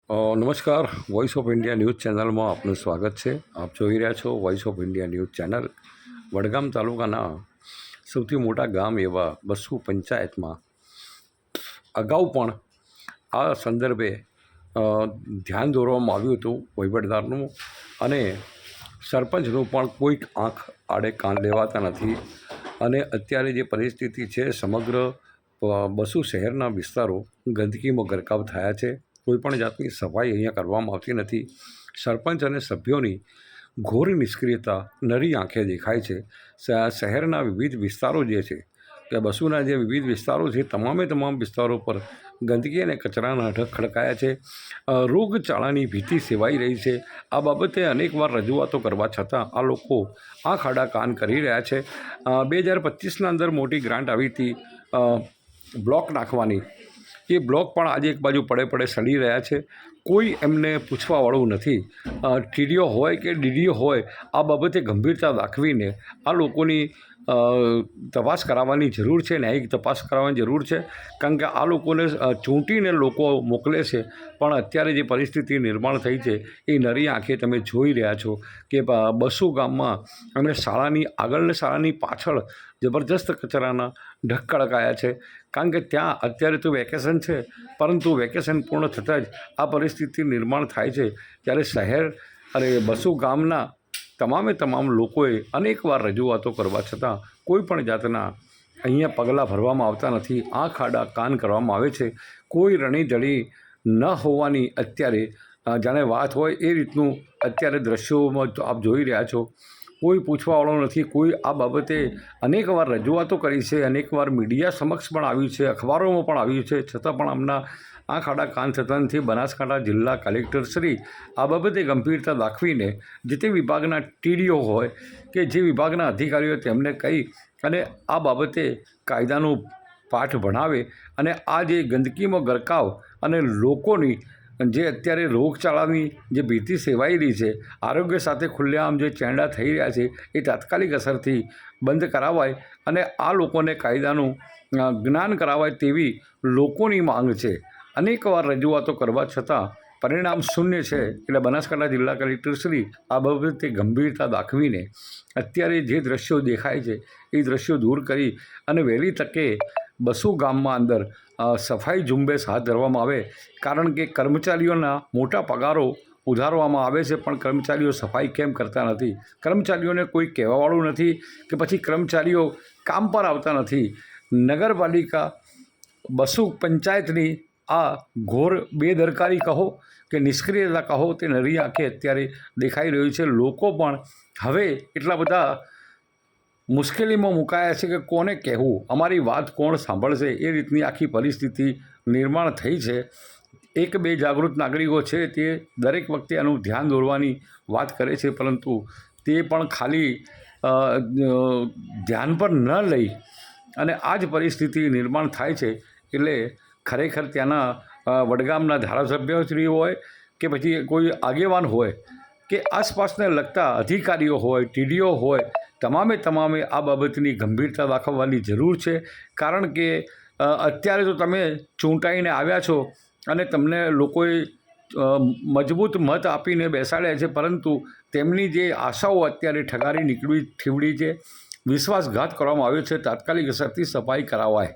નમસ્કાર. Voice of India news ચેનલમાં આપનું સ્વાગત છે. આપ જોઈ રહ્યા છો voice of India news channel. Vadgam તાલુકાના સૌથી મોટા ગામ એવા બસુ પંચાયતમાં અગાઉ પણ આ સંદર્ભે ધ્યાન દોરવામાં આવ્યું હતું વહીવટદારનું, અને સરપંચનું પણ કોઈક આંખ આડે કાન લેવાતા નથી. અને અત્યારે જે પરિસ્થિતિ છે, સમગ્ર બસુ શહેરના વિસ્તારો ગંદકીમાં ગરકાવ થયા છે. કોઈપણ જાતની સફાઈ અહીંયા કરવામાં આવતી નથી. સરપંચ અને સભ્યોની ઘોર નિષ્ક્રિયતા નરી આંખે દેખાય છે. શહેરના વિવિધ વિસ્તારો જે છે, કે બસુના જે વિવિધ વિસ્તારો છે, તમામ વિસ્તારો પર ગંદકી અને કચરાના ઢગ ખડકાયા છે. રોગચાળાની ભીતિ સેવાઈ રહી છે. આ બાબતે અનેકવાર રજૂઆતો કરવા છતાં આ લોકો આંખ આડા કાન કરી રહ્યા છે. 2025ના અંદર મોટી ગ્રાન્ટ આવી હતી બ્લોક નાખવાની. એ બ્લોક પણ આજે એક બાજુ પડે સડી રહ્યા છે. કોઈ એમને પૂછવાવાળું નથી. ટીડીઓ હોય કે ડીડીઓ હોય, આ બાબતે ગંભીરતા દાખવીને આ લોકોની તપાસ કરાવવાની જરૂર છે, ન્યાયિક તપાસ કરાવવાની જરૂર છે. કારણ કે આ લોકોને ચૂંટીને લોકો મોકલે છે, પણ અત્યારે જે પરિસ્થિતિ નિર્માણ થઈ છે એ નરી આંખે તમે જોઈ રહ્યા છો કે બસુ ગામમાં અમે શાળાની પાછળ જબરજસ્ત કચરાના ઢગ ખડકાયા છે. કારણ કે ત્યાં અત્યારે તો વેકેશન છે, પરંતુ વેકેશન પૂર્ણ થતાં જ આ પરિસ્થિતિ નિર્માણ થાય છે. ત્યારે બસુ ગામના તમામ લોકોએ અનેકવાર રજૂઆતો કરવા છતાં કોઈ પણ જાતના અહીંયા પગલાં ભરવામાં આવતા નથી. આંખ આડા કાન કરવામાં આવે છે. કોઈ રણીધણી ન હોવાની અત્યારે જાણે વાત હોય એ રીતનું અત્યારે દ્રશ્યોમાં આપ જોઈ રહ્યા છો. કોઈ પૂછવાવાળો નથી. કોઈ આ બાબતે અનેકવાર રજૂઆતો કરી છે, અનેકવાર મીડિયા સમક્ષ પણ આવ્યું છે, અખબારોમાં પણ આવ્યું છે, છતાં પણ આમના આંખ આડા કાન થતા નથી. બનાસકાંઠા જિલ્લા કલેક્ટર શ્રી આ બાબતે ગંભીરતા દાખવીને જે તે વિભાગના ટીડીઓ હોય કે જે વિભાગના અધિકારીઓ તેમને કહી અને આ બાબતે કાયદાનું પાઠ ભણાવે અને આ જે ગંદકીમાં ગરકાવ અને લોકોની જે અત્યારે રોગચાળાની જે ભીતિ સેવાઈ રહી છે, આરોગ્ય સાથે ખુલ્લેઆમ જે ચેંડા થઈ રહ્યા છે, એ તાત્કાલિક અસરથી બંધ કરાવાય અને આ લોકોને કાયદાનું જ્ઞાન કરાવાય તેવી લોકોની માંગ છે. અનેકવાર રજૂઆતો કરવા છતાં પરિણામ શૂન્ય છે. એટલે બનાસકાંઠા જિલ્લા કલેક્ટર શ્રી આ બાબતે ગંભીરતા દાખવીને અત્યારે જે દ્રશ્યો દેખાય છે એ દ્રશ્યો દૂર કરી અને વહેલી તકે બસુ ગામમાં અંદર સફાઈ ઝુંબેશ હાથ ધરવામાં આવે. કારણ કે કર્મચારીઓના મોટા પગારો ઉધારવામાં આવે છે, પણ કર્મચારીઓ સફાઈ કેમ કરતા નથી? કર્મચારીઓને કોઈ કહેવાવાળું નથી કે પછી કર્મચારીઓ કામ પર આવતા નથી. નગરપાલિકા બસુ પંચાયતની આ ઘોર બેદરકારી કહો કે નિષ્ક્રિયતા કહો, તે નરી આંખે અત્યારે દેખાઈ રહ્યું છે. લોકો પણ હવે એટલા બધા મુશ્કેલીમાં મુકાયા છે કે કોને કહેવું, અમારી વાત કોણ સાંભળશે, એ રીતની આખી પરિસ્થિતિ નિર્માણ થઈ છે. એક બે જાગૃત નાગરિકો છે, તે દરેક વખતે આનું ધ્યાન દોરવાની વાત કરે છે, પરંતુ તે પણ ખાલી ધ્યાન પર ન લઈ અને આ જ પરિસ્થિતિ નિર્માણ થાય છે. એટલે ખરેખર ત્યાંના વડગામના ધારાસભ્યશ્રી હોય કે પછી કોઈ આગેવાન હોય કે આસપાસને લગતા અધિકારીઓ હોય, ટીડીઓ હોય, તમામે આ બાબતની ગંભીરતા દાખવવાની જરૂર છે. કારણ કે અત્યારે તો તમે ચૂંટાઈને આવ્યા છો અને તમને લોકોએ મજબૂત મત આપીને બેસાડ્યા છે, પરંતુ તેમની જે આશાઓ અત્યારે ઠગારી નીકળી છે, વિશ્વાસઘાત કરવામાં આવ્યો છે. તાત્કાલિક અસરથી સફાઈ કરાવાય.